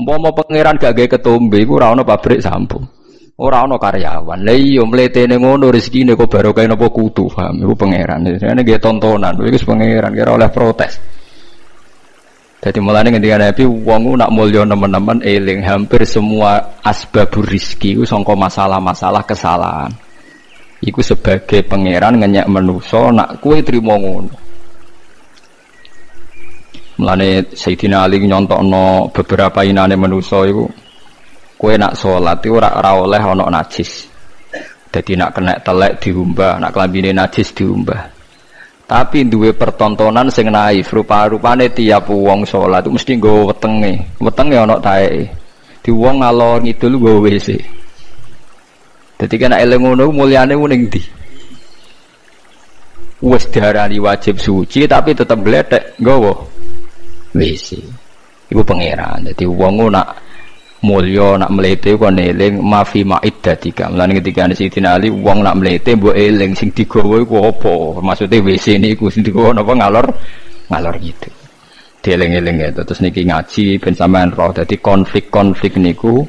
Umpama pangeran gak gawe ketombe iku ora ana pabrik sampo. Ora ana karyawan. Lah iya mletene ngono rezekine kok barokah napa kutu, paham? Iku pangeran. Ini nggih tontonan, iku pangeran kira oleh protes. Jadi mulane ngendika Nabi wong nak mulya nemen-nemen eling hampir semua asbabur rizki iku sangka masalah-masalah kesalahan. Iku sebagai pangeran ngenyek manusa nak kowe trimo ngono. Mulane Sayyidina Ali nyontokno beberapa inane manusa iku kowe nak salat iku ora oleh ana najis. Dadi nak kena telek diumbah, nak klambine najis diumbah. Tapi duwe pertontonan sing naif, rupa-rupane tiap wong salat itu mesti nggawa wetenge. Wetenge ana taeke. Di wong ngalor ngidul nggawa WC. Dadi kena eling ngono mulyane ning ndi? Wis diarani wajib suci tapi tetep glethek nggawa WC. Iku pangeran. Dadi wong nak mulya nak mlete kok eling mafi ma'iddatika. Mulane ketika Sayyidina Ali wong nak mlete mbok eling sing digawa iku apa? Maksude WC niku sing digawa napa ngalor gitu. Dieling-eling ya. Terus niki ngaji ben sampean roh. Dadi konflik-konflik niku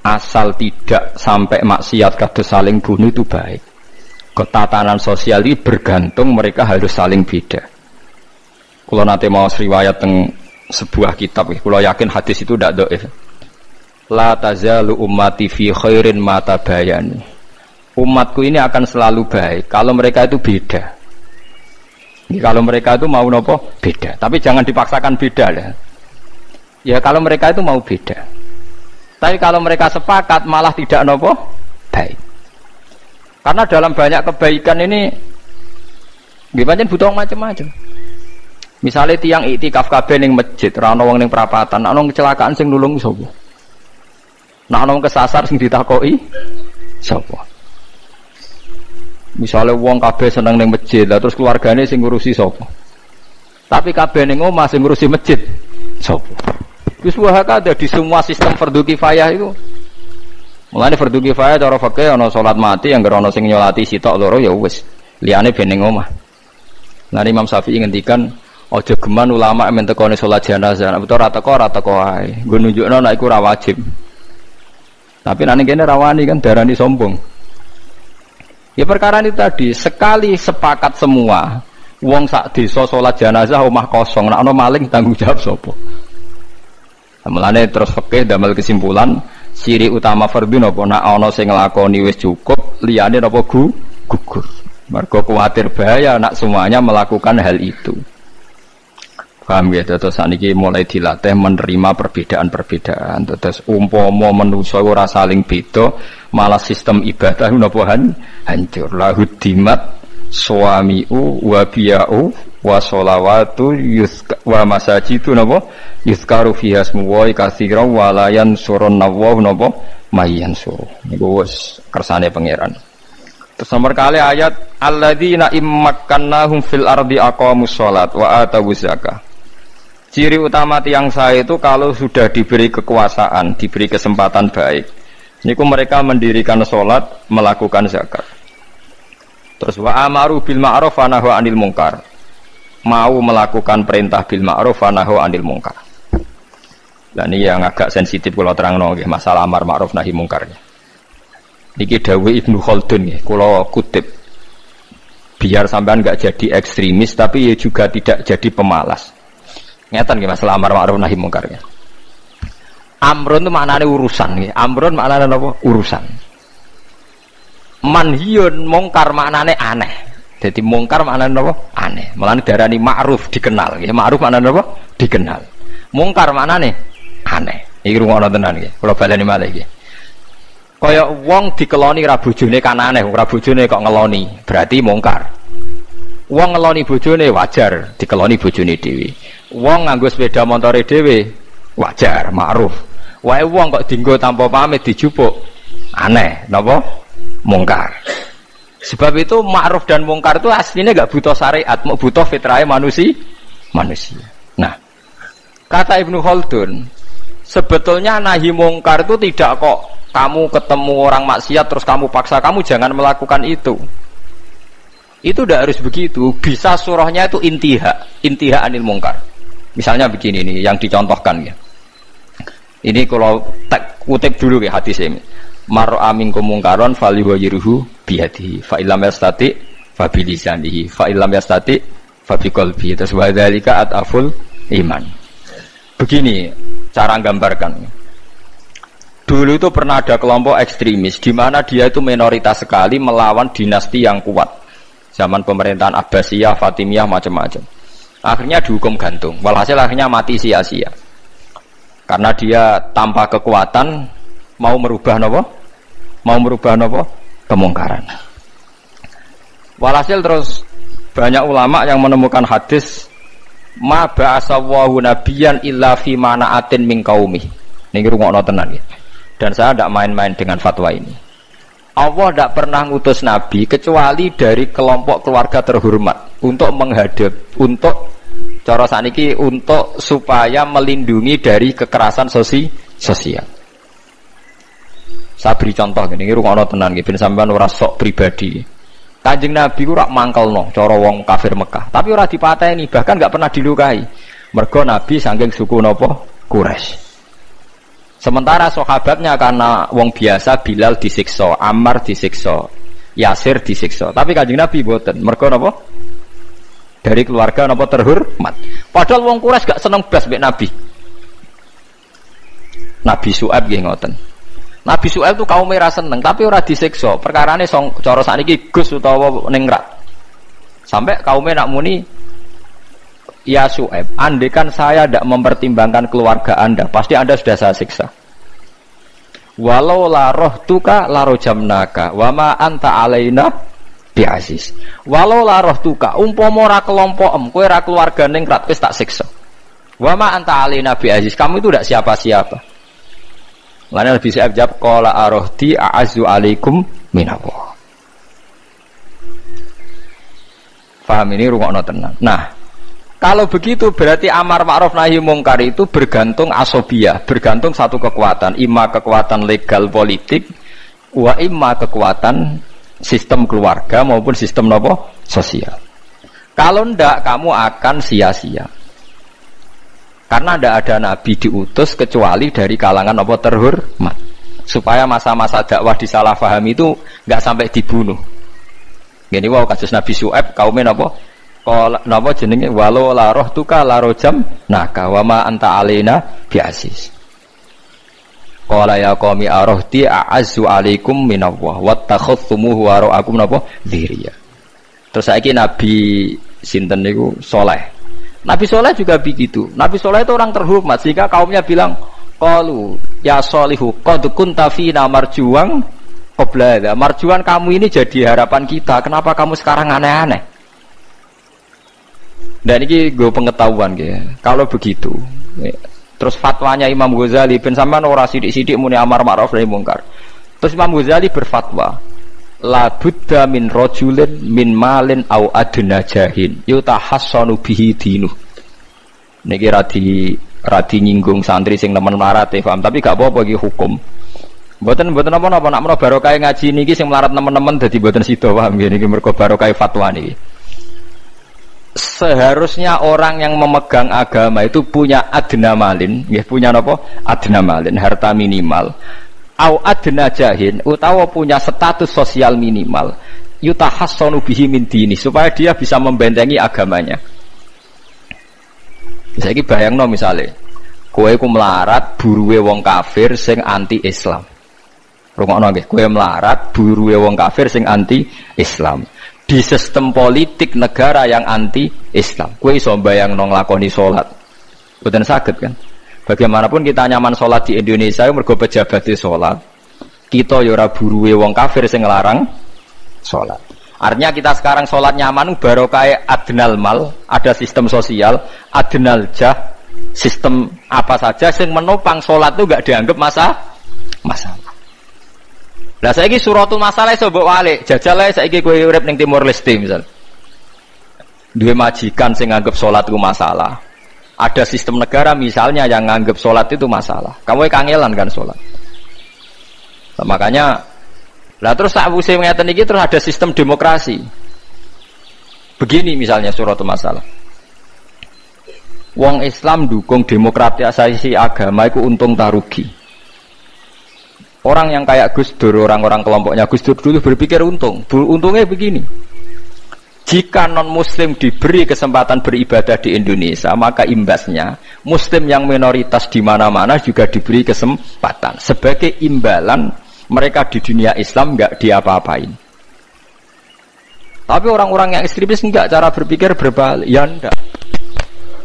asal tidak sampai maksiat kados saling bunuh itu baik. Ketatanan sosial ini bergantung mereka harus saling beda. Kalau nanti mau riwayat teng sebuah kitab, kalau yakin hadis itu tidak dhaif. La tazalu ummati fi khairin ma tabayani. Umatku ini akan selalu baik kalau mereka itu beda. Kalau mereka itu mau nopo beda, tapi jangan dipaksakan beda lah. Ya kalau mereka itu mau beda. Tapi kalau mereka sepakat malah tidak nopo baik. Karena dalam banyak kebaikan ini gimana butuh macam-macam. Misalnya tiang iktikaf kabeh ning masjid, ora ana wong ning perapatan, ana kecelakaan sing nulung sapa? Nah, ana kesasar sing ditakoki sapa? Misale wong kabeh seneng ning masjid, lah terus keluargane sing ngurusi sapa? Tapi kabeh ning omah sing ngurusi masjid sapa? Wis wae ada di semua sistem fardhu kifayah itu. Mulane fardhu kifayah cara fikih ana salat mati yang ana sing nyolati sitok loro ya wis, liyane ben ning omah. Nah Imam Syafi'i ngendikan aja geman ulama men tekone salat jenazah, nek ora teko ae. Nggo nunjukno nek iku ora wajib. Tapi nanti kene rawani kan darani sombong. Ya perkara ini tadi sekali sepakat semua, wong sak desa salat jenazah omah kosong, nek ana maling tanggung jawab sapa? Mulane terus fikih damel kesimpulan ciri utama fardhu napa nek ana sing nglakoni wis cukup, liyane napa gugur. Mergo kuwatir bahaya nek semuanya melakukan hal itu. Paham ya, terus saniki mulai dilatih menerima perbedaan-perbedaan. Terus umpama manusa ora saling beda, malah sistem ibadah napa hancur. Lahudimat suamiu wa biya'u wa sholawatu wa masajidu napa yuzkaru fiha ismu wa katsiran wa la yansurun nawaw napa mayansur. Niku wis kersane pangeran. Terus nomor kali ayat alladzina immakkannahum fil ardi aqamus shalat wa atawuz zakah. Ciri utama tiang saya itu kalau sudah diberi kekuasaan, diberi kesempatan baik. Niku mereka mendirikan sholat, melakukan zakat. Terus wa amaru bil ma'ruf wa nahu 'anil munkar. Mau melakukan perintah bil ma'ruf wa nahu 'anil munkar. Lah ini yang agak sensitif kula terangno nggih, masalah amar ma'ruf nahi munkar. Niki dawuh Ibnu Khaldun nggih, kula kutip. Biar sampean enggak jadi ekstremis tapi ya juga tidak jadi pemalas. Ngeten nggih masalah amar ma'ruf nahi munkar. Amrun itu maknane urusan nggih. Amrun maknane apa? Urusan. Manhiyun mungkar maknane aneh. Jadi mungkar maknane apa? Aneh. Mulane darani ma'ruf dikenal nggih. Ma'ruf maknane apa? Dikenal. Mungkar maknane aneh. Iki rungokno tenan nggih. Kula baleni malih nggih. Kaya wong dikeloni ra bojone kan aneh, ora bojone kok ngeloni. Berarti mungkar. Wong ngeloni bojone wajar, dikeloni bojone dhewe. Wong nganggo sepeda motore dhewe wajar, ma'ruf. Wae wong kok dienggo tanpa pamit dijupuk aneh, napa? Mungkar. Sebab itu ma'ruf dan mungkar itu aslinya enggak butuh syariat, mau butuh fitrah manusia. Nah, kata Ibnu Khaldun, sebetulnya nahi mungkar itu tidak kok kamu ketemu orang maksiat terus kamu paksa kamu jangan melakukan itu. Itu tidak harus begitu. Bisa surahnya itu intiha anil mungkar. Misalnya begini nih yang dicontohkan ya. Ini kalau kutip dulu ya hadis ini. Mar'a minkum mungkaron falyughayyirhu biyadihi fa illam yastati fa bilisanihi fa illam yastati fa biqalbihi. Terus wa dzalika ataful iman. Begini cara gambarkan. Dulu itu pernah ada kelompok ekstremis di mana dia itu minoritas sekali melawan dinasti yang kuat. Zaman pemerintahan Abbasiyah, Fatimiyah macam-macam. Akhirnya dihukum gantung. Walhasil akhirnya mati sia-sia. Karena dia tanpa kekuatan mau merubah nopo? Mau merubah nopo? Kemungkaran. Walhasil terus banyak ulama yang menemukan hadis ma ba'asallahu nabiyyan illa fi mana'atin min qaumi. Niki rungokno tenan ya. Dan saya tidak main-main dengan fatwa ini. Allah tidak pernah ngutus nabi kecuali dari kelompok keluarga terhormat untuk menghadap, untuk cara saniki untuk supaya melindungi dari kekerasan sosial. Saya beri contoh gini, rungokno tenan nggih ben sampean ora sok pribadi. Kanjeng Nabi ku rak mangkelno cara wong kafir Mekah, tapi ora dipateni, bahkan enggak pernah dilukai. Mergo Nabi saking suku napa? Quraisy. Sementara sahabatnya karena wong biasa, Bilal disiksa, Ammar disiksa, Yasir disiksa. Tapi Kanjeng Nabi mboten. Mergo napa? Dari keluarga napa terhormat. Padahal wong Quraisy gak seneng blas mbek Nabi. Nabi Syuaib nggih ngoten. Nabi Syuaib itu kaum merah seneng, tapi ora disiksa. Perkarane cara sakniki Gus utawa ningrat. Sampai kaumnya nak muni, ya Syuaib, andekan saya tidak mempertimbangkan keluarga Anda, pasti Anda sudah saya siksa. Walau la rohtuka la rojamnaka, wama anta alaina bi'aziz. Walau la rohtuka, umpama ora kelompokem, kowe ora keluarga ningrat, wis tak siksa. Wama anta alaina bi'aziz, kamu itu tidak siapa-siapa. Lainnya lebih siap jawab qala arohti a'azzu alaikum minallah. Paham ini rungokno tenan. Nah, kalau begitu berarti amar ma'ruf nahi mungkar itu bergantung asobiyah, bergantung satu kekuatan, imma kekuatan legal politik, wa imma kekuatan sistem keluarga maupun sistem nopo sosial. Kalau ndak kamu akan sia-sia. Karena tidak ada nabi diutus kecuali dari kalangan apa terhormat, supaya masa-masa dakwah disalahfahami itu nggak sampai dibunuh. Gini wow kasus Nabi Syuaib kaumnya apa? Kalau apa jenenge walau la rohtuka la rojam naka wama anta alena biasis. Qala ya qaumi arohti a'azzu alaikum minallah wattakhadhtumuhu wara'akum napa dziriya. Terus saiki Nabi sinten niku Saleh. Nabi Soleh juga begitu. Nabi Soleh itu orang terhormat sehingga kaumnya bilang, qalu ya Solihu qad kunta fina marjuwan qabla hadza. Marjuwan kamu ini jadi harapan kita. Kenapa kamu sekarang aneh-aneh? Dan ini gue pengetahuan gitu. Kalau begitu, terus fatwanya Imam Ghazali ben sampean ora sithik-sithik muni amar ma'ruf nahi mungkar. Terus Imam Ghazali berfatwa, la budda min rajulin min malin au adna jahin yutahassanu bihi dinu. Niki radi nyinggung santri sing nemen melarat paham, tapi gak apa-apa iki hukum. Mboten apa-apa nak menawa barokah ngaji niki sing melarat nemen-nemen dadi mboten sida paham niki mergo barokah fatwa niki. Seharusnya orang yang memegang agama itu punya adna malin, nggih punya napa? Adna malin, harta minimal. Au adna jahin utawa punya status sosial minimal yutahassanu bihi min dini supaya dia bisa membentengi agamanya. Saiki bayangno misale kowe ku melarat buruwe wong kafir sing anti Islam. Rungokno nggih, kowe melarat buruwe wong kafir sing anti Islam. Di sistem politik negara yang anti Islam, kowe iso bayangno nglakoni salat. Mboten saged kan? Bagaimanapun kita nyaman sholat di Indonesia, mergo pejabat di sholat, kita yora buruwe wong kafir sing nglarang sholat. Artinya kita sekarang sholat nyaman, barokah adnal mal, ada sistem sosial, adnal jah, sistem apa saja sing menopang sholat itu gak dianggap masalah. Lah saiki suratul masalah iso mbok walik, jajal ae saiki kowe urip ning Timor Leste misal. Duwe majikan sing nganggep sholat itu masalah. Ada sistem negara misalnya yang nganggap sholat itu masalah. Kamu kangelan kan sholat. Nah, makanya, lah terus saat musim ngeten iki terus ada sistem demokrasi. Begini misalnya suratul masalah. Wong Islam dukung demokratisasi agama itu untung tak rugi. Orang yang kayak Gus Dur, orang-orang kelompoknya Gus Dur dulu berpikir untung. Untungnya begini. Jika non-muslim diberi kesempatan beribadah di Indonesia, maka imbasnya muslim yang minoritas di mana-mana juga diberi kesempatan. Sebagai imbalan mereka di dunia Islam enggak diapa-apain. Tapi orang-orang yang ekstremis enggak, cara berpikir berbalik. Ya enggak.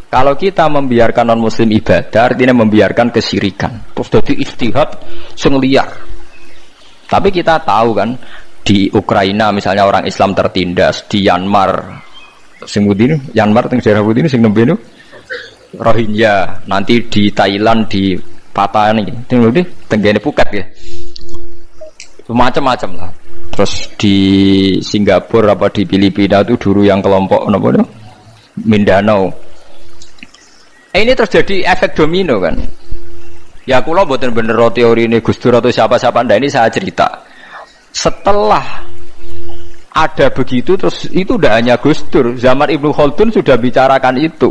Kalau kita membiarkan non-muslim ibadah, artinya membiarkan kesyirikan. Terus jadi ijtihad sing liar. Tapi kita tahu kan, di Ukraina misalnya orang Islam tertindas, di Myanmar, sing ini, Myanmar teng daerah ini sing nembe Rohingya, nanti di Thailand di Papua ini, tenggene Phuket ya. Macam-macam lah. Terus di Singapura apa di Filipina itu dulu yang kelompok apa itu? Mindanao. Ini terjadi efek domino kan. Ya kula mboten bener teori ini Gus Dur atau siapa-siapa ndak, ini saya cerita. Setelah ada begitu terus itu tidak hanya Gus Dur, zaman Ibnu Khaldun sudah bicarakan itu.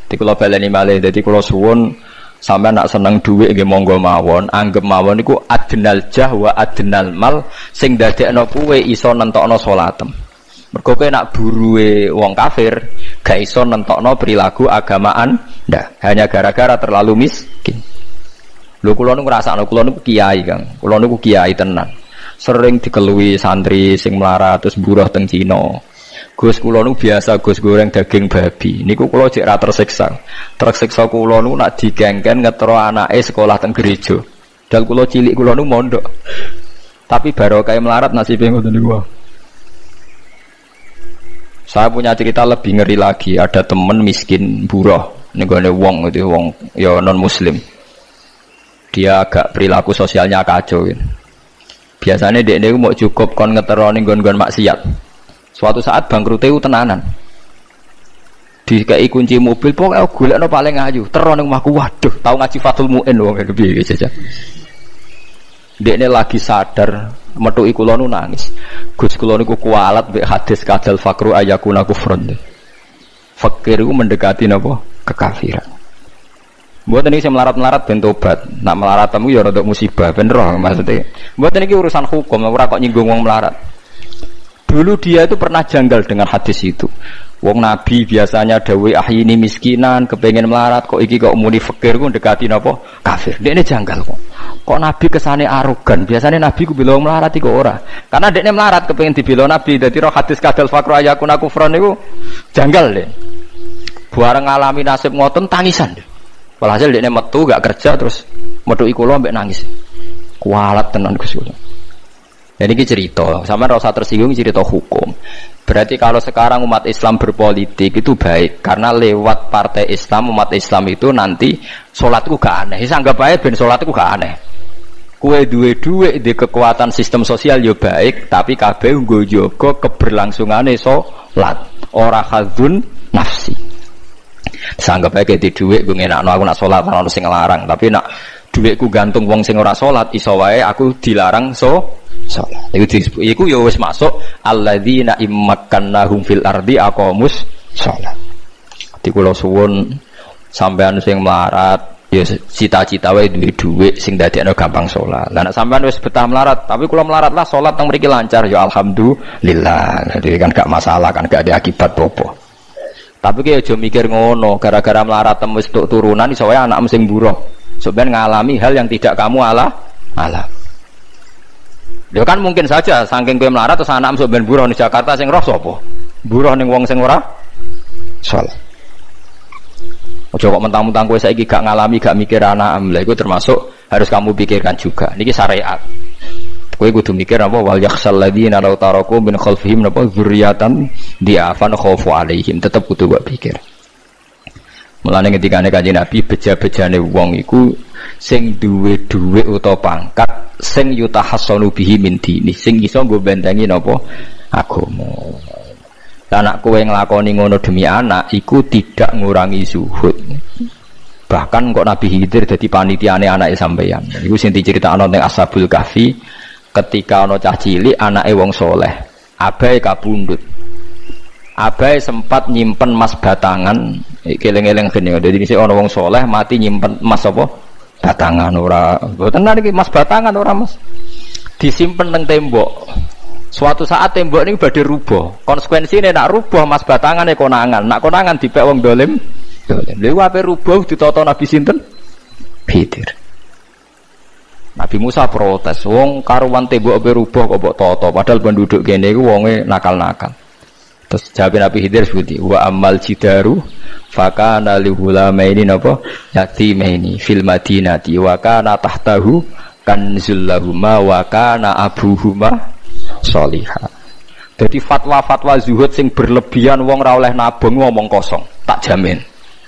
Di kula baleni malih, dadi kula suwun sampean nak seneng dhuwit nggih monggo mawon, anggap mawon iku adnal jah wa adnal mal sing dadekno kowe iso nentokno salatem. Mergo kowe nak buruwe wong kafir, gak iso nentokno perilaku agamaan ndak, hanya gara-gara terlalu miskin. Lho kula niku ngrasakno, kula niku kiai, Kang. Kula niku kiai tenan. Sering dikelui santri sing melarat terus buruh teng Cina. Gus kula niku biasa Gus goreng daging babi. Niku kula cek ra tersiksa. Tersiksa kula niku nak digengken ngetro anake sekolah teng gereja. Dal kula cilik kula niku mondok. Tapi barokah melarat nasibe ngoten niku. Saya punya cerita lebih ngeri lagi. Ada temen miskin buruh, nenggone wong itu wong ya non muslim. Dia agak perilaku sosialnya kacau. Gitu. Biasanya dia mau cukup kon ngeteroni gon-gon maksiat. Suatu saat bangkrute tenanan. Dikai kunci mobil pokoknya golekno paling ayu. Terone omahku, waduh, tahu ngaji Fathul Muin wong piye jajan. Dekne lagi sadar metuki kula nu nangis. Gus kula niku kualat mbek hadis kadal fakru ayakuna kufrun. Fakir iku mendekati napa? Kekafiran. Mboten iki sing melarat-melarat ben tobat. Nak melarat temu ya rada musibah ben roh maksudnya. Mboten iki urusan hukum, ora kok nyinggung wong melarat. Dulu dia itu pernah janggal dengan hadis itu. Wong Nabi biasanya dawuh ahyini miskinan, kepengen melarat kok iki kok muni fakir ku ndekati napa? Kafir. Dekne janggal kok. Kok Nabi kesane arogan? Biasanya Nabi ku bilang melarat iku ora. Karena dekne melarat kepengen dibela Nabi. Dadi roh hadis kadal fakru ayakuna kufron niku janggal deh. Bareng ngalami nasib ngoten tangisan deh. Walhasil dekne metu gak kerja terus metuki kula mbek nangis. Kualat tenan Gus kula. Jadi ini cerita, sama rasa tersinggung cerita hukum. Berarti kalau sekarang umat Islam berpolitik itu baik, karena lewat partai Islam umat Islam itu nanti sholatku gak aneh. Anggap baik ben sholatku gak aneh. Kue duwe di kekuatan sistem sosial yo baik, tapi kabeh nggo jaga keberlangsungane sholat. Ora khadzun nafsi. Anggap baik di duwe gue ngenakno aku nak sholat ana sing larang, tapi nak duitku gantung wong sing ora sholat iso wae aku dilarang sholat. Iku ya wis masuk alladzina immakannahum fil ardi aqamus shalah. Dadi kula suwun sampean sing melarat ya cita-cita wae duwe dhuwit sing dadekno gampang salat. Lah nek sampean wis betah melarat, tapi kula melarat lah salat teng mriki lancar ya alhamdulillah. Jadi kan gak masalah kan gak ada akibat apa. Tapi ki aja mikir ngono, gara-gara melarat temu wis turunan iso wae anakmu sing buruh. Sampeyan ngalami hal yang tidak kamu alami. Ya kan mungkin saja saking kowe melarat terus anak sok ben buruh ning Jakarta sing roh sapa? Buruh ning wong sing ora salat. Ojo kok mentang-mentang kowe saiki gak ngalami, gak mikir anak lha iku termasuk harus kamu pikirkan juga. Niki syariat. Kowe kudu mikir apa wal yakhsal ladzina law taraku min khalfihim napa dzurriatan diafan khaufu alaihim, tetep kudu kok pikir. Mulane ketikane Kanjeng Nabi beja-bejane wong iku sing duwe dhuwit utawa pangkat sing yutahassanu bihi min dini, sing iso nggo bentengi napa agama. Lah nek kowe nglakoni ngono demi anak iku tidak ngurangi zuhud. Bahkan kok Nabi Khidir dadi panitiane anake sampeyan. Iku sing diceritakno ning Ashabul Kahfi ketika ana cah cilik anake wong soleh, abahe kabundut. Abai sempat nyimpen emas batangan, keleng-eleng gini. Jadi ini orang wong soleh mati nyimpen emas apa? Batangan ora. Tenan iki emas batangan ora Mas. Disimpen nang tembok. Suatu saat tembok ini badhe rubuh. Konsekuensine nak rubuh emas batangane konangan. Nak konangan dipek wong dolim. Lha ape rubuh ditata Nabi sinten? Khidir. Nabi Musa protes, wong karuan tembok ape rubuh kok mbok tata, padahal penduduk kene iku wonge nakal-nakal. Terus jawab Nabi Khidir seperti wa amal jidaru fakana lihulamaini napa yatimaini fil madinati wa kana tahtahu kanzul lahuma wa kana abuhuma sholihah. Jadi fatwa-fatwa zuhud sing berlebihan wong ra oleh nabung ngomong kosong, tak jamin.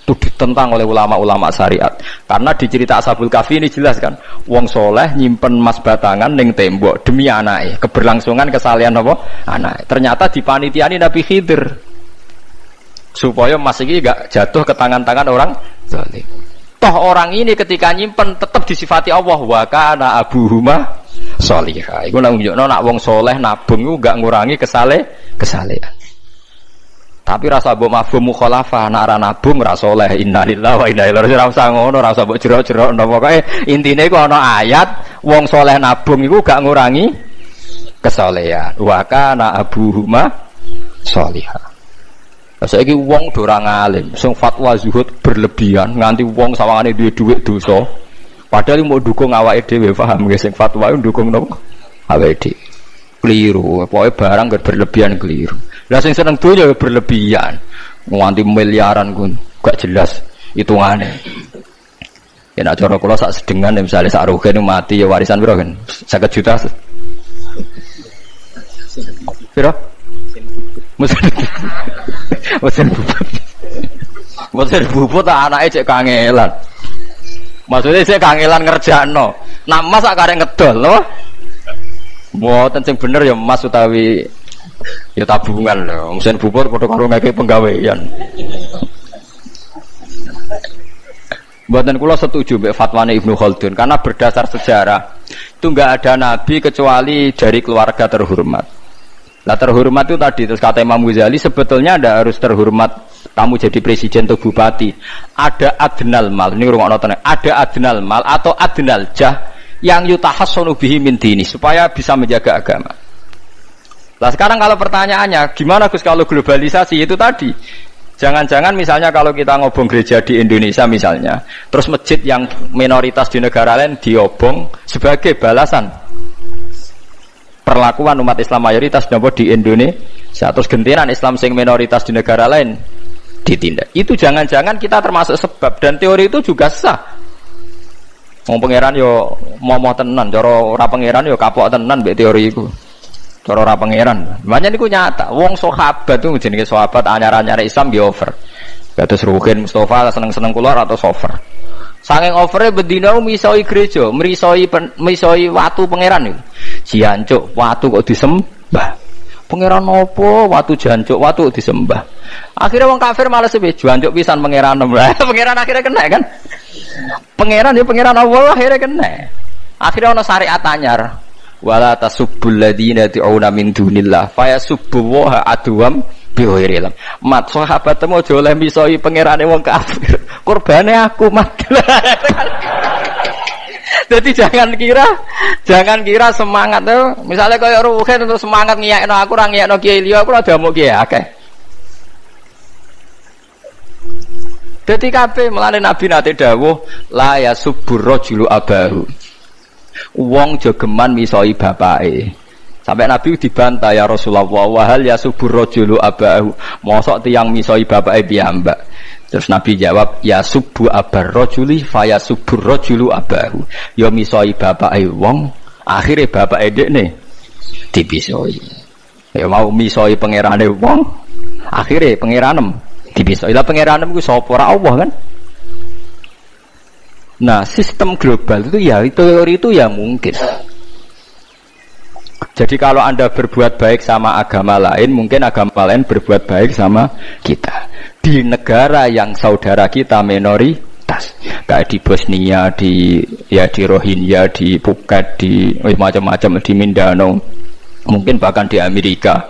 Itu ditentang oleh ulama-ulama syariat. Karena di cerita Ashabul Kahfi ini jelas kan, wong soleh nyimpen emas batangan ning tembok demi anake, keberlangsungan kesalihan apa? Anake. Ternyata dipanitiani Nabi Khidir. Supaya emas iki enggak jatuh ke tangan-tangan orang zalim. Toh orang ini ketika nyimpen tetap disifati Allah wa kana abuhuma sholihah. Iku nang nunjukno nak wong soleh nabung iku enggak ngurangi kesalehan. Tapi rasa mbok mafhum mukhalafah nak ra nabung ra saleh innalillahi wa inna ilaihi raji'un. Ora usah ngono, ora usah mbok jero-jero pokoke intine iku ana ayat wong saleh nabung iku gak ngurangi kesalehan. Wa kana abuhuma sholihah. Saiki wong do ora ngalim, sing fatwa zuhud berlebihan nganti wong sawangane duwe dhuwit dosa. Padahal mau dukung awake dhewe, paham nggih sing fatwa iku dukung napa? Awake dhewe. Keliru, pokoke barang berlebihan keliru. Lah sing seneng donya berlebihan. Nganti miliaran kun gak jelas hitungane. Ya nek cara kula sak sedengan misale sak rugen mati ya warisan piro kan? 50 juta. Piro? Mesin bubut. Mesin bubut anake cek kangelan. Maksudnya cek kangelan ngerjakno. Nah Mas sak karek ngedol lho. Mboten sing bener ya Mas utawi ya tabungan lho. Mesin bubur padha karo ngeke penggawean. Mboten kula setuju mbek fatwane Ibnu Khaldun karena berdasar sejarah itu enggak ada nabi kecuali dari keluarga terhormat. Lah terhormat itu tadi terus kata Imam Ghazali sebetulnya ndak harus terhormat kamu jadi presiden atau bupati. Ada adnal mal. Ini rungokno tenan. Ada adnal mal atau adnal jah yang yutahassanu bihi min dini supaya bisa menjaga agama. Nah sekarang kalau pertanyaannya gimana Gus kalau globalisasi itu tadi jangan-jangan misalnya kalau kita ngobong gereja di Indonesia misalnya terus masjid yang minoritas di negara lain diobong sebagai balasan perlakuan umat Islam mayoritas di Indonesia terus gentenan Islam sing minoritas di negara lain ditindak itu jangan-jangan kita termasuk sebab dan teori itu juga sah. Wong pangeran yo momo tenan, cara ora pangeran yo kapok tenan mbek teori iku. Cara ora pangeran. Makanya niku nyata, wong sahabat itu jenenge sahabat anyar-anyar Islam yo over. Kados Ruhin Mustafa seneng-seneng kula atau over. Saking overe bendina misoi gereja, misoi watu pangeran niku. Jancuk watu kok disembah. Pangeran opo watu jancuk watu disembah. Akhirnya wong kafir malah sepe jancuk pisan pangeran. Pangeran akhirnya kena kan? Pangeran ya pangeran Allah akhirnya kena. Akhirnya ono syariat anyar. Wala tasubbul ladina ta'una min dunillah fayasubbu wa adwam biwairillah. Mat sahabat temu aja oleh misoi pangerane wong kafir. Kurbane aku mat. Jadi jangan kira semangat tuh. Misalnya kaya Ruhin untuk semangat ngiyakno aku ora ngiyakno Kiai liya aku ora damuk kiai akeh. Dadi kabeh melane Nabi nate dawuh la yasubbur rajulu abahu. Wong jogeman misoi bapake. Sampai Nabi dibantah ya Rasulullah wa hal yasubbur rajulu abahu. Mosok tiyang misoi bapake piyambak. Terus Nabi jawab ya subbu abar rajuli fa yasubbur rajulu abahu. Ya misoi bapake wong, akhire bapake dekne dipisoi. Ya mau misoi pangerane wong, akhire pangeranem dipisoi. Lah pangeranem ku sapa ora Allah kan? Nah, sistem global itu ya teori itu ya mungkin. Jadi kalau Anda berbuat baik sama agama lain, mungkin agama lain berbuat baik sama kita. Di negara yang saudara kita minoritas, kayak di Bosnia, di Rohingya, di Phuket, di macam-macam di Mindanao, mungkin bahkan di Amerika.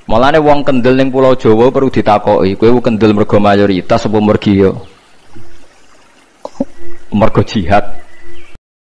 Mulane wong kendel ning Pulau Jawa perlu ditakoki, kowe kendel mergo mayoritas apa mergi yo? Mergo jihad.